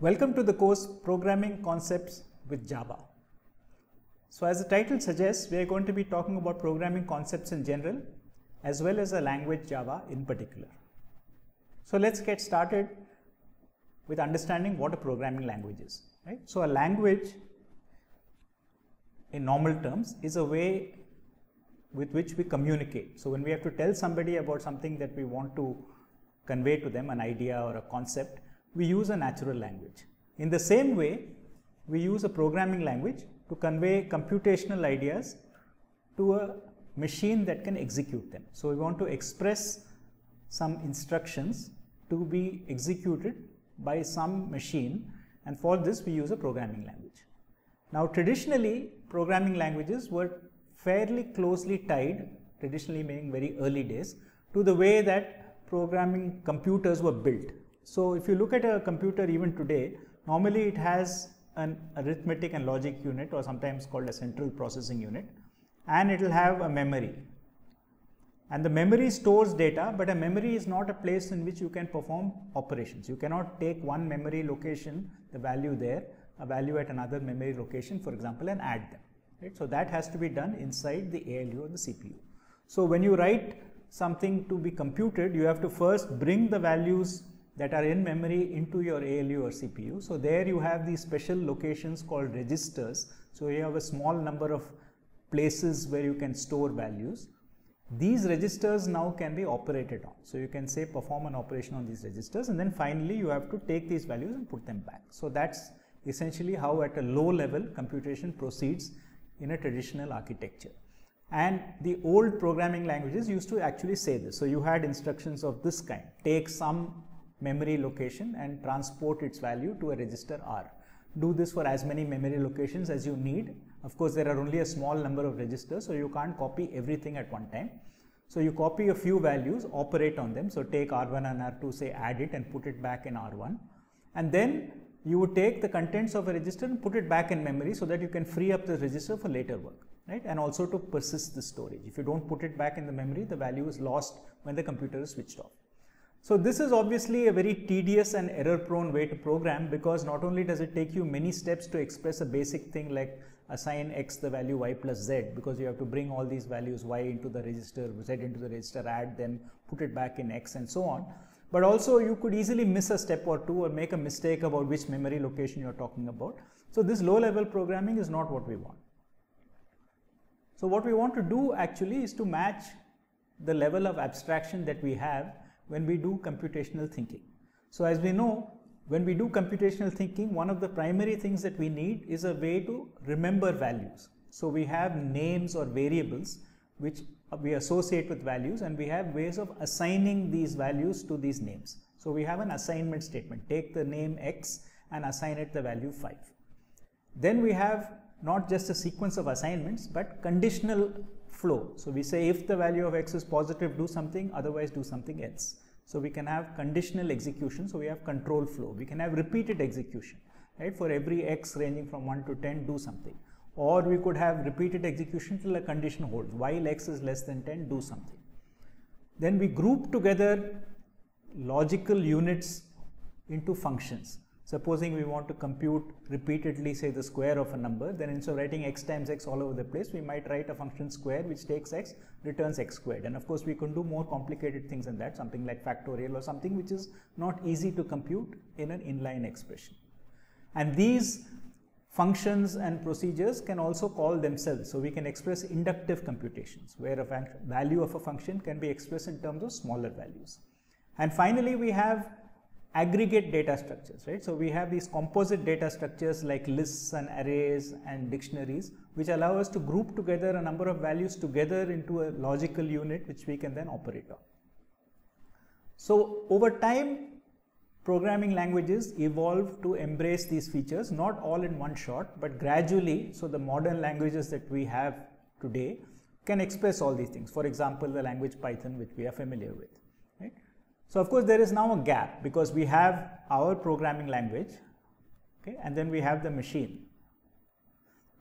Welcome to the course Programming Concepts with Java. So as the title suggests, we are going to be talking about programming concepts in general as well as a language Java in particular. So let's get started with understanding what a programming language is. Right? So a language in normal terms is a way with which we communicate. So when we have to tell somebody about something that we want to convey to them, an idea or a concept, we use a natural language. In the same way, we use a programming language to convey computational ideas to a machine that can execute them. So we want to express some instructions to be executed by some machine, and for this we use a programming language. Now traditionally, programming languages were fairly closely tied, traditionally meaning very early days, to the way that programming computers were built. So if you look at a computer even today, normally it has an arithmetic and logic unit, or sometimes called a central processing unit, and it will have a memory. And the memory stores data, but a memory is not a place in which you can perform operations. You cannot take one memory location, the value there, a value at another memory location, for example, and add them. Right? So that has to be done inside the ALU or the CPU. So when you write something to be computed, you have to first bring the values that are in memory into your ALU or CPU. So there you have these special locations called registers. So you have a small number of places where you can store values. These registers now can be operated on. So you can say perform an operation on these registers, and then finally you have to take these values and put them back. So that's essentially how at a low level computation proceeds in a traditional architecture. And the old programming languages used to actually say this. So you had instructions of this kind: take some memory location and transport its value to a register R. Do this for as many memory locations as you need. Of course, there are only a small number of registers, so you can't copy everything at one time. So you copy a few values, operate on them. So take R1 and R2, say add it and put it back in R1. And then you would take the contents of a register and put it back in memory so that you can free up the register for later work. Right? And also to persist the storage. If you don't put it back in the memory, the value is lost when the computer is switched off. So this is obviously a very tedious and error-prone way to program, because not only does it take you many steps to express a basic thing like assign x the value y plus z, because you have to bring all these values y into the register, z into the register, add them, put it back in x, and so on. But also you could easily miss a step or two or make a mistake about which memory location you're talking about. So this low-level programming is not what we want. So what we want to do actually is to match the level of abstraction that we have when we do computational thinking. So as we know, when we do computational thinking, one of the primary things that we need is a way to remember values. So we have names or variables which we associate with values, and we have ways of assigning these values to these names. So we have an assignment statement: take the name x and assign it the value 5. Then we have not just a sequence of assignments, but conditional flow. So we say if the value of x is positive, do something, otherwise do something else. So we can have conditional execution. So we have control flow. We can have repeated execution, right? For every x ranging from 1 to 10, do something. Or we could have repeated execution till a condition holds. While x is less than 10, do something. Then we group together logical units into functions. Supposing we want to compute repeatedly, say, the square of a number, then instead of writing x times x all over the place, we might write a function square which takes x, returns x squared. And of course, we can do more complicated things than that, something like factorial or something which is not easy to compute in an inline expression. And these functions and procedures can also call themselves. So we can express inductive computations, where a value of a function can be expressed in terms of smaller values. And finally, we have aggregate data structures, right? So we have these composite data structures like lists and arrays and dictionaries, which allow us to group together a number of values together into a logical unit which we can then operate on. So over time, programming languages evolve to embrace these features, not all in one shot, but gradually. So the modern languages that we have today can express all these things. For example, the language Python, which we are familiar with, right? So of course there is now a gap, because we have our programming language, okay, and then we have the machine,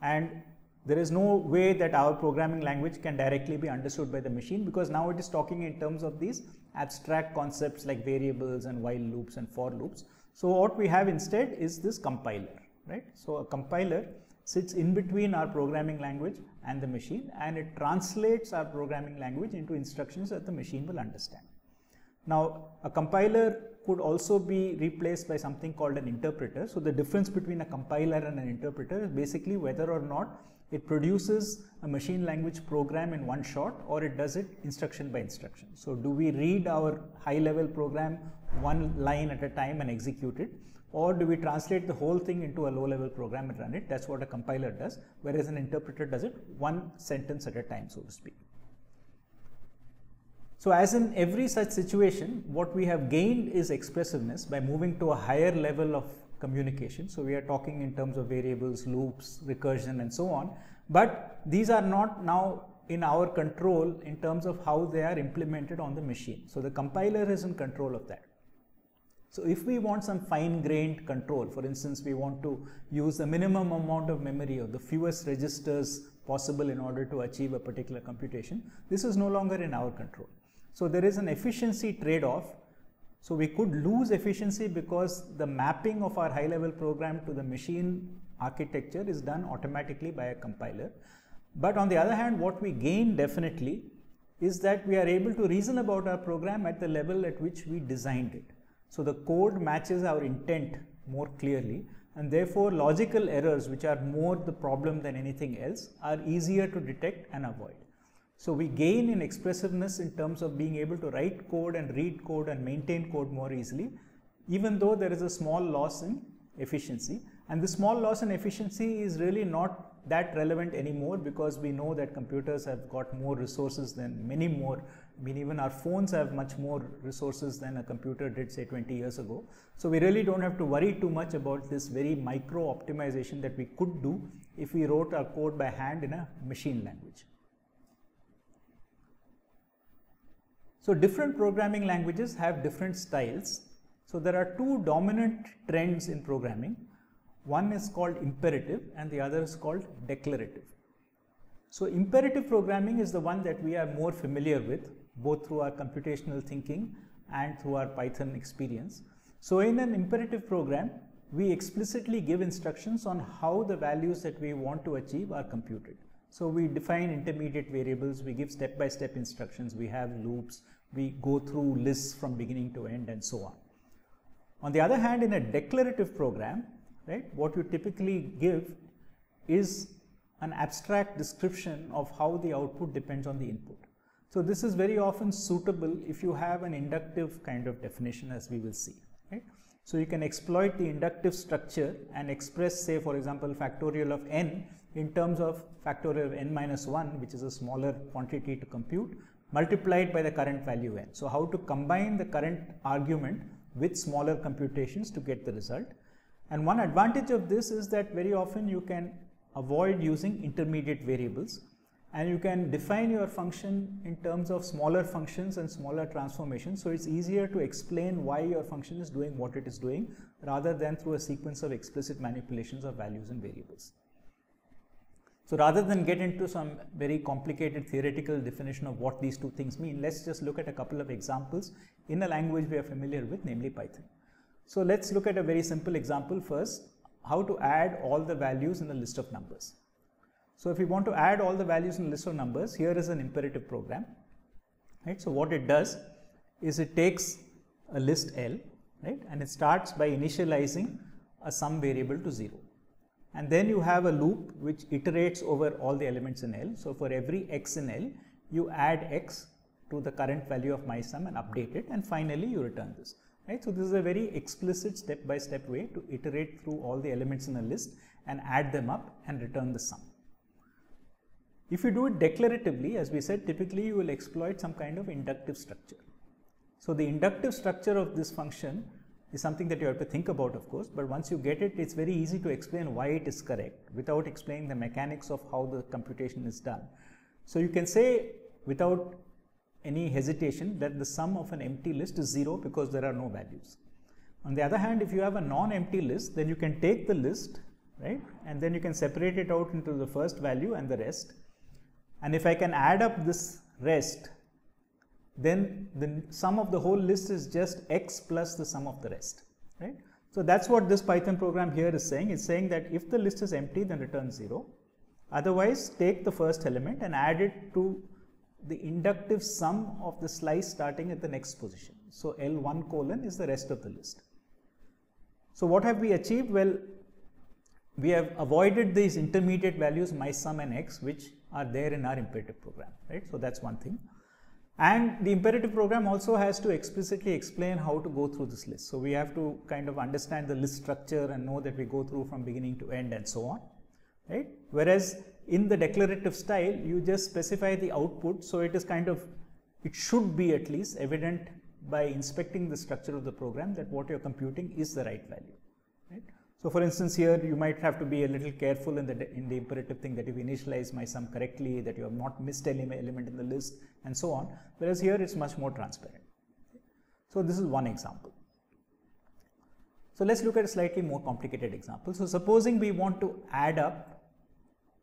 and there is no way that our programming language can directly be understood by the machine, because now it is talking in terms of these abstract concepts like variables and while loops and for loops. So what we have instead is this compiler, right? So a compiler sits in between our programming language and the machine, and it translates our programming language into instructions that the machine will understand. Now, a compiler could also be replaced by something called an interpreter. So the difference between a compiler and an interpreter is basically whether or not it produces a machine language program in one shot, or it does it instruction by instruction. So do we read our high level program one line at a time and execute it, or do we translate the whole thing into a low level program and run it? That's what a compiler does, whereas an interpreter does it one sentence at a time, so to speak. So as in every such situation, what we have gained is expressiveness by moving to a higher level of communication. So we are talking in terms of variables, loops, recursion and so on, but these are not now in our control in terms of how they are implemented on the machine. So the compiler is in control of that. So if we want some fine-grained control, for instance, we want to use the minimum amount of memory or the fewest registers possible in order to achieve a particular computation, this is no longer in our control. So there is an efficiency trade-off. So we could lose efficiency because the mapping of our high-level program to the machine architecture is done automatically by a compiler. But on the other hand, what we gain definitely is that we are able to reason about our program at the level at which we designed it. So the code matches our intent more clearly, and therefore logical errors, which are more the problem than anything else, are easier to detect and avoid. So we gain in expressiveness in terms of being able to write code and read code and maintain code more easily, even though there is a small loss in efficiency. And the small loss in efficiency is really not that relevant anymore, because we know that computers have got more resources than many more. I mean, even our phones have much more resources than a computer did, say, 20 years ago. So we really don't have to worry too much about this very micro optimization that we could do if we wrote our code by hand in a machine language. So different programming languages have different styles. So there are two dominant trends in programming. One is called imperative and the other is called declarative. So imperative programming is the one that we are more familiar with, both through our computational thinking and through our Python experience. So in an imperative program, we explicitly give instructions on how the values that we want to achieve are computed. So we define intermediate variables, we give step-by-step instructions, we have loops, we go through lists from beginning to end and so on. On the other hand, in a declarative program, right, what you typically give is an abstract description of how the output depends on the input. So this is very often suitable if you have an inductive kind of definition, as we will see, right? So you can exploit the inductive structure and express, say, for example, factorial of n in terms of factorial of n minus 1, which is a smaller quantity to compute, multiplied by the current value n. So how to combine the current argument with smaller computations to get the result. And one advantage of this is that very often you can avoid using intermediate variables, and you can define your function in terms of smaller functions and smaller transformations. So it's easier to explain why your function is doing what it is doing, rather than through a sequence of explicit manipulations of values and variables. So rather than get into some very complicated theoretical definition of what these two things mean, let's just look at a couple of examples in a language we are familiar with, namely Python. So let's look at a very simple example first, how to add all the values in a list of numbers. So if we want to add all the values in a list of numbers, here is an imperative program, right? So what it does is it takes a list L, right, and it starts by initializing a sum variable to 0. And then you have a loop which iterates over all the elements in L. So for every x in L, you add x to the current value of my sum and update it, and finally you return this. Right? So this is a very explicit step-by-step way to iterate through all the elements in a list and add them up and return the sum. If you do it declaratively, as we said, typically you will exploit some kind of inductive structure. So the inductive structure of this function is something that you have to think about, of course, but once you get it, it's very easy to explain why it is correct without explaining the mechanics of how the computation is done. So you can say without any hesitation that the sum of an empty list is 0 because there are no values. On the other hand, if you have a non-empty list, then you can take the list, right, and then you can separate it out into the first value and the rest. And if I can add up this rest, then the sum of the whole list is just x plus the sum of the rest, right? So that's what this Python program here is saying. It's saying that if the list is empty, then return 0. Otherwise, take the first element and add it to the inductive sum of the slice starting at the next position. So L1 colon is the rest of the list. So what have we achieved? Well, we have avoided these intermediate values my sum and x, which are there in our imperative program, right? So that's one thing. And the imperative program also has to explicitly explain how to go through this list. So we have to kind of understand the list structure and know that we go through from beginning to end and so on, right? Whereas in the declarative style, you just specify the output. So it is kind of, it should be at least evident by inspecting the structure of the program that what you're computing is the right value, right? So for instance, here you might have to be a little careful in the imperative thing that you've initialized my sum correctly, that you have not missed any element in the list and so on, whereas here it's much more transparent. So this is one example. So let's look at a slightly more complicated example. So supposing we want to add up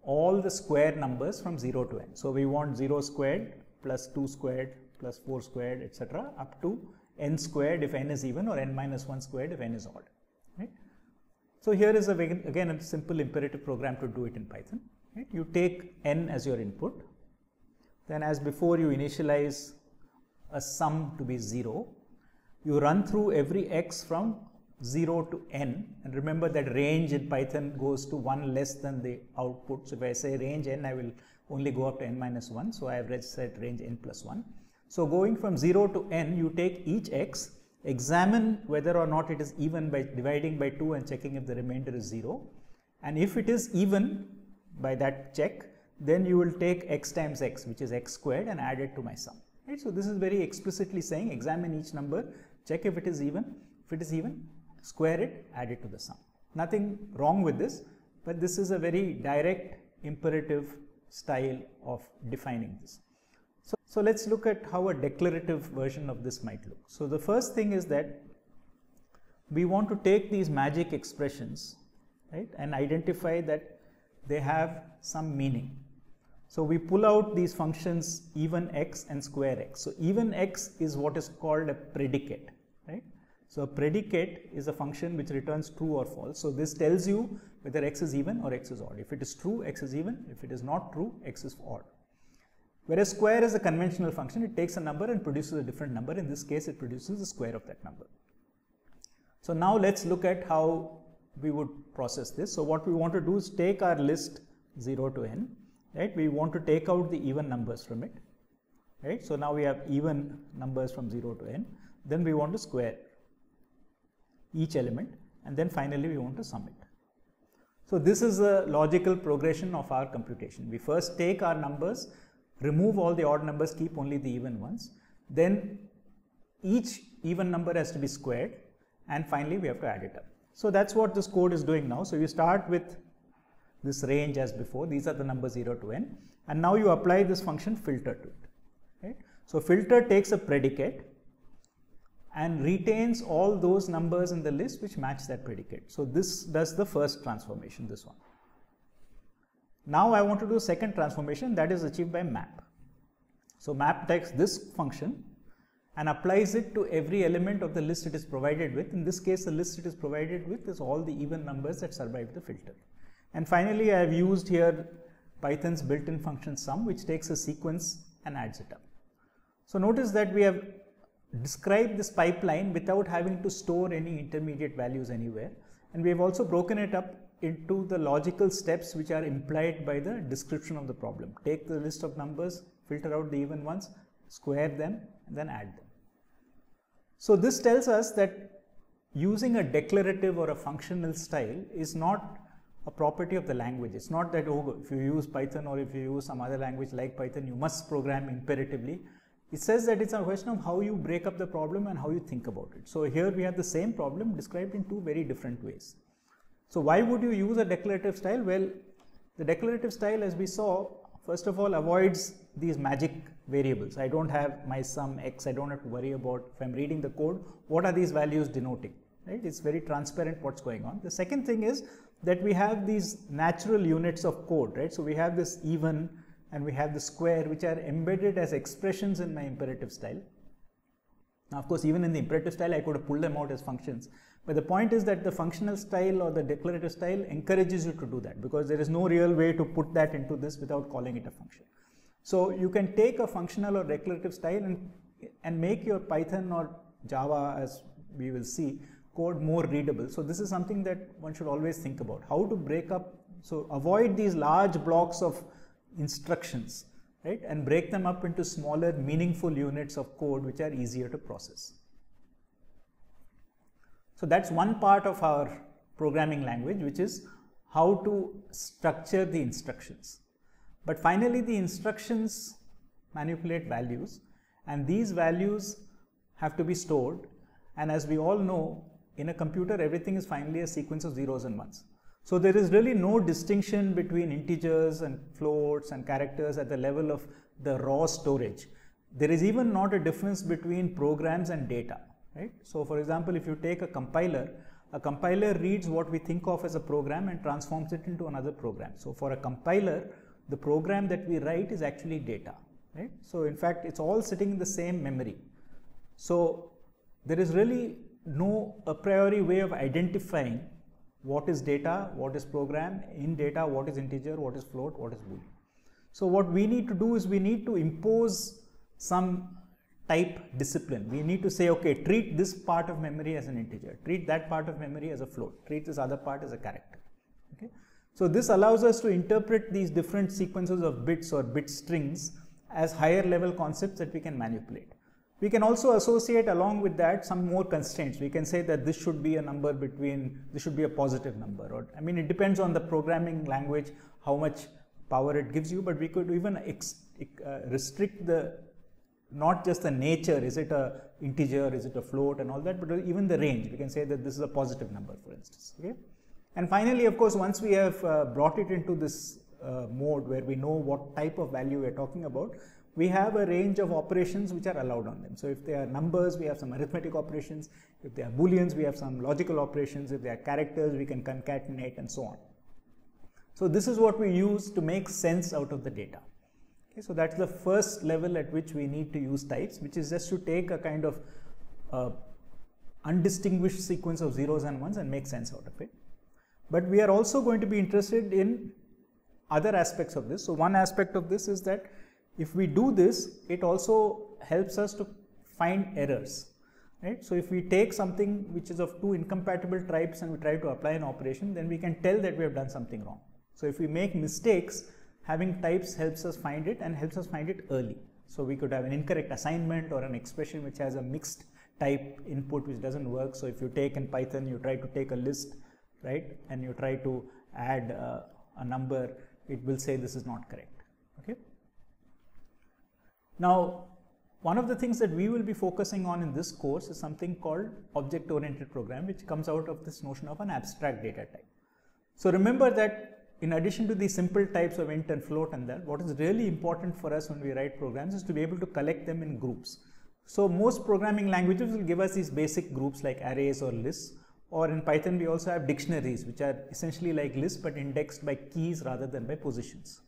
all the square numbers from 0 to n. So we want 0 squared plus 2 squared plus 4 squared, etc. up to n squared if n is even, or n minus 1 squared if n is odd, right? So here is again a simple imperative program to do it in Python, right? You take n as your input, then as before you initialize a sum to be 0, you run through every x from 0 to n, and remember that range in Python goes to 1 less than the output. So if I say range n, I will only go up to n minus 1, so I have set range n plus 1. So going from 0 to n, you take each x, examine whether or not it is even by dividing by 2 and checking if the remainder is 0, and if it is even by that check, then you will take x times x, which is x squared, and add it to my sum, right? So this is very explicitly saying examine each number, check if it is even, square it, add it to the sum. Nothing wrong with this, but this is a very direct imperative style of defining this. So let's look at how a declarative version of this might look. So the first thing is that we want to take these magic expressions, right, and identify that they have some meaning. So we pull out these functions even x and square x. So even x is what is called a predicate, right? So a predicate is a function which returns true or false. So this tells you whether x is even or x is odd. If it is true, x is even. If it is not true, x is odd. Whereas square is a conventional function, it takes a number and produces a different number. In this case, it produces the square of that number. So now let's look at how we would process this. So what we want to do is take our list 0 to n, right? We want to take out the even numbers from it, right? So now we have even numbers from 0 to n. Then we want to square each element, and then finally we want to sum it. So this is a logical progression of our computation. We first take our numbers, remove all the odd numbers, keep only the even ones. Then each even number has to be squared, and finally we have to add it up. So that's what this code is doing now. So you start with this range as before. These are the numbers 0 to n, and now you apply this function filter to it, right? So filter takes a predicate and retains all those numbers in the list which match that predicate. So this does the first transformation, this one. Now I want to do a second transformation, that is achieved by map. So map takes this function and applies it to every element of the list it is provided with. In this case, the list it is provided with is all the even numbers that survive the filter. And finally, I have used here Python's built-in function sum, which takes a sequence and adds it up. So notice that we have described this pipeline without having to store any intermediate values anywhere. And we have also broken it up into the logical steps which are implied by the description of the problem. Take the list of numbers, filter out the even ones, square them, and then add them. So this tells us that using a declarative or a functional style is not a property of the language. It's not that, oh, if you use Python or if you use some other language like Python, you must program imperatively. It says that it's a question of how you break up the problem and how you think about it. So here we have the same problem described in two very different ways. So why would you use a declarative style? Well, the declarative style, as we saw, first of all avoids these magic variables. I don't have my sum x, I don't have to worry about, if I'm reading the code, what are these values denoting, right? It's very transparent what's going on. The second thing is that we have these natural units of code, right? So we have this even and we have the square, which are embedded as expressions in my imperative style. Now, of course, even in the imperative style, I could have pulled them out as functions, But the point is that the functional style or the declarative style encourages you to do that, because there is no real way to put that into this without calling it a function. So you can take a functional or declarative style and make your Python or Java, as we will see, code more readable. So this is something that one should always think about, how to break up. So avoid these large blocks of instructions, right, and break them up into smaller meaningful units of code which are easier to process. So that's one part of our programming language, which is how to structure the instructions. But finally, the instructions manipulate values, and these values have to be stored. And as we all know, in a computer, everything is finally a sequence of zeros and ones. So there is really no distinction between integers and floats and characters at the level of the raw storage. There is even not a difference between programs and data, right? So for example, if you take a compiler reads what we think of as a program and transforms it into another program. So for a compiler, the program that we write is actually data, right? So in fact, it's all sitting in the same memory. So there is really no a priori way of identifying what is data, what is program, in data, what is integer, what is float, what is boolean. So what we need to do is we need to impose some type discipline. We need to say, okay, treat this part of memory as an integer, treat that part of memory as a float, treat this other part as a character. Okay? So this allows us to interpret these different sequences of bits or bit strings as higher level concepts that we can manipulate. We can also associate along with that some more constraints. We can say that this should be a number between, this should be a positive number, or I mean, it depends on the programming language, how much power it gives you, but we could even restrict the, not just the nature, is it a integer, is it a float and all that, but even the range. We can say that this is a positive number, for instance. Okay? And finally, of course, once we have brought it into this mode where we know what type of value we are talking about, we have a range of operations which are allowed on them. So if they are numbers, we have some arithmetic operations. If they are booleans, we have some logical operations. If they are characters, we can concatenate and so on. So this is what we use to make sense out of the data. Okay, so that's the first level at which we need to use types, which is just to take a kind of undistinguished sequence of zeros and ones and make sense out of it. But we are also going to be interested in other aspects of this. So one aspect of this is that if we do this, it also helps us to find errors, right? So if we take something which is of two incompatible types and we try to apply an operation, then we can tell that we have done something wrong. So if we make mistakes, having types helps us find it and helps us find it early. So we could have an incorrect assignment or an expression which has a mixed type input which doesn't work. So if you take in Python, you try to take a list, right, and you try to add a number, it will say this is not correct. Okay. Now, one of the things that we will be focusing on in this course is something called object-oriented program, which comes out of this notion of an abstract data type. So remember that in addition to the simple types of int and float and that, what is really important for us when we write programs is to be able to collect them in groups. So most programming languages will give us these basic groups like arrays or lists, or in Python we also have dictionaries, which are essentially like lists but indexed by keys rather than by positions.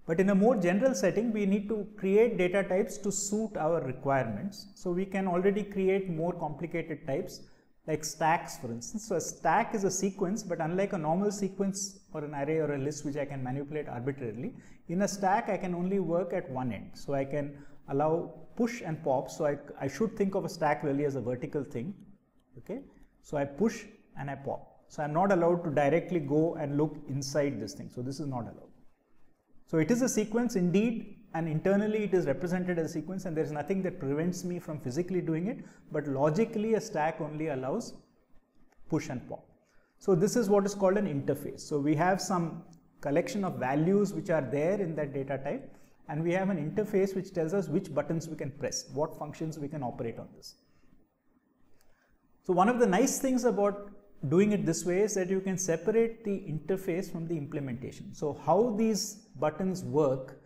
But in a more general setting, we need to create data types to suit our requirements. So we can already create more complicated types like stacks, for instance. So a stack is a sequence, but unlike a normal sequence or an array or a list which I can manipulate arbitrarily, in a stack I can only work at one end. So I can allow push and pop. So I should think of a stack really as a vertical thing. Okay. So I push and I pop. So I'm not allowed to directly go and look inside this thing. So this is not allowed. So it is a sequence indeed, and internally it is represented as a sequence, and there is nothing that prevents me from physically doing it, but logically a stack only allows push and pop. So this is what is called an interface. So we have some collection of values which are there in that data type, and we have an interface which tells us which buttons we can press, what functions we can operate on this. So one of the nice things about doing it this way is that you can separate the interface from the implementation. So how these buttons work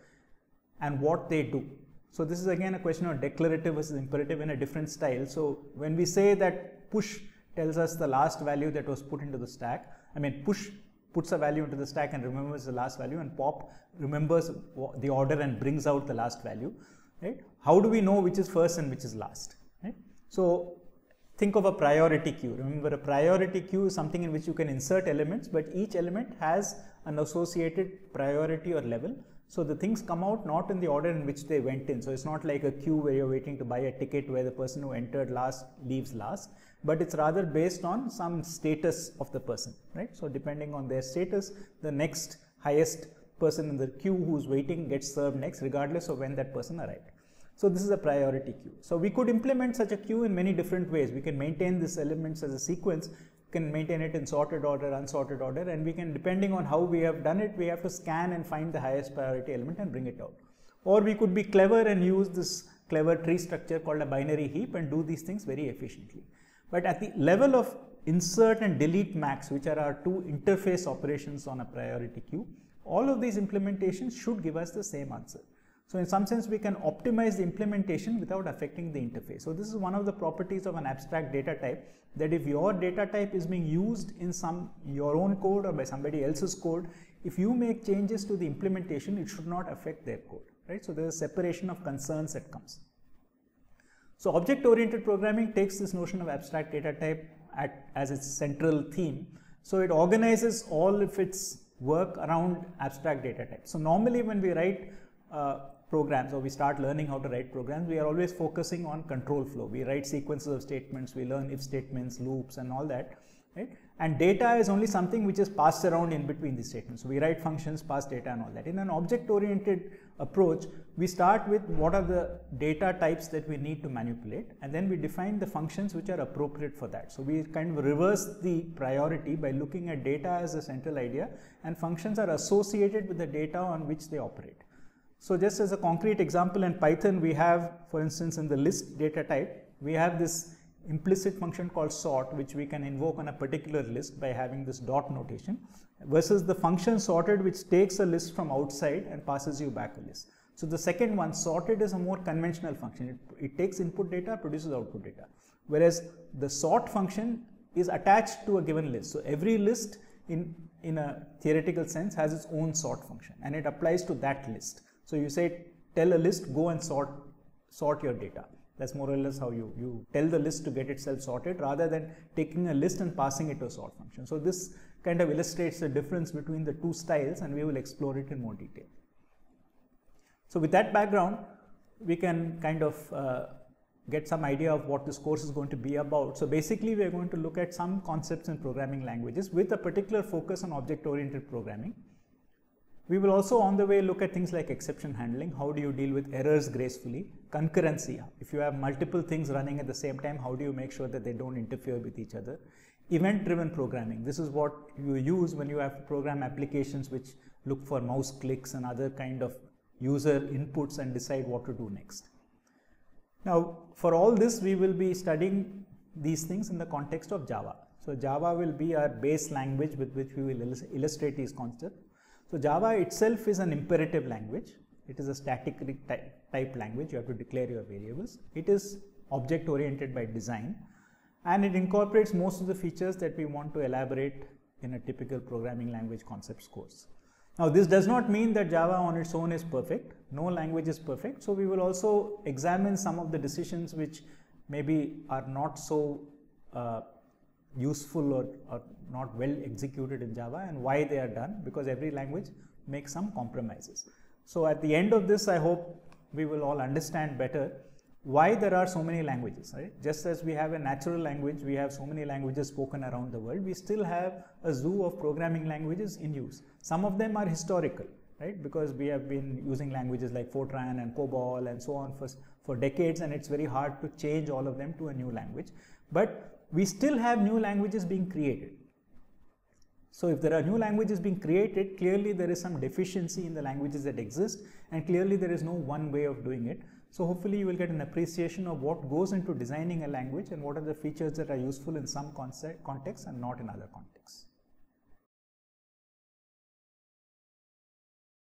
and what they do. So this is again a question of declarative versus imperative in a different style. So when we say that push tells us the last value that was put into the stack, I mean push puts a value into the stack and remembers the last value, and pop remembers the order and brings out the last value, right? How do we know which is first and which is last, right? So Think of a priority queue. Remember, a priority queue is something in which you can insert elements, but each element has an associated priority or level. So the things come out not in the order in which they went in. So it's not like a queue where you're waiting to buy a ticket where the person who entered last leaves last, but it's rather based on some status of the person, right? So depending on their status, the next highest person in the queue who's waiting gets served next, regardless of when that person arrived. So this is a priority queue. So we could implement such a queue in many different ways. We can maintain these elements as a sequence, can maintain it in sorted order, unsorted order, and we can, depending on how we have done it, we have to scan and find the highest priority element and bring it out. Or we could be clever and use this clever tree structure called a binary heap and do these things very efficiently. But at the level of insert and delete max, which are our two interface operations on a priority queue, all of these implementations should give us the same answer. So in some sense, we can optimize the implementation without affecting the interface. So this is one of the properties of an abstract data type, that if your data type is being used in your own code or by somebody else's code, if you make changes to the implementation, it should not affect their code, right? So there is a separation of concerns that comes. So object-oriented programming takes this notion of abstract data type as its central theme. So it organizes all of its work around abstract data type. So normally when we write programs, or we start learning how to write programs, we are always focusing on control flow. We write sequences of statements, we learn if statements, loops and all that, right? And data is only something which is passed around in between these statements. So we write functions, pass data and all that. In an object-oriented approach, we start with what are the data types that we need to manipulate, and then we define the functions which are appropriate for that. So we kind of reverse the priority by looking at data as a central idea, and functions are associated with the data on which they operate. So just as a concrete example, in Python, we have, for instance, in the list data type, we have this implicit function called sort, which we can invoke on a particular list by having this dot notation, versus the function sorted, which takes a list from outside and passes you back a list. So the second one, sorted, is a more conventional function. It takes input data, produces output data, whereas the sort function is attached to a given list. So every list in a theoretical sense has its own sort function, and it applies to that list. So you say, tell a list, go and sort your data. That's more or less how you tell the list to get itself sorted, rather than taking a list and passing it to a sort function. So this kind of illustrates the difference between the two styles, and we will explore it in more detail. So with that background, we can kind of get some idea of what this course is going to be about. So basically, we are going to look at some concepts in programming languages with a particular focus on object-oriented programming. We will also on the way look at things like exception handling. How do you deal with errors gracefully? Concurrency. If you have multiple things running at the same time, how do you make sure that they don't interfere with each other? Event-driven programming. This is what you use when you have to program applications which look for mouse clicks and other kind of user inputs and decide what to do next. Now, for all this, we will be studying these things in the context of Java. So Java will be our base language with which we will illustrate these concepts. So Java itself is an imperative language. It is a static type language. You have to declare your variables. It is object oriented by design, and it incorporates most of the features that we want to elaborate in a typical programming language concepts course. Now this does not mean that Java on its own is perfect. No language is perfect. So we will also examine some of the decisions which maybe are not so useful or not well executed in Java, and why they are done, because every language makes some compromises. So at the end of this, I hope we will all understand better why there are so many languages, right? Just as we have a natural language, we have so many languages spoken around the world, we still have a zoo of programming languages in use. Some of them are historical, right? Because we have been using languages like Fortran and COBOL and so on for decades, and it's very hard to change all of them to a new language. But we still have new languages being created. So if there are new languages being created, clearly there is some deficiency in the languages that exist, and clearly there is no one way of doing it. So hopefully you will get an appreciation of what goes into designing a language and what are the features that are useful in some contexts and not in other contexts.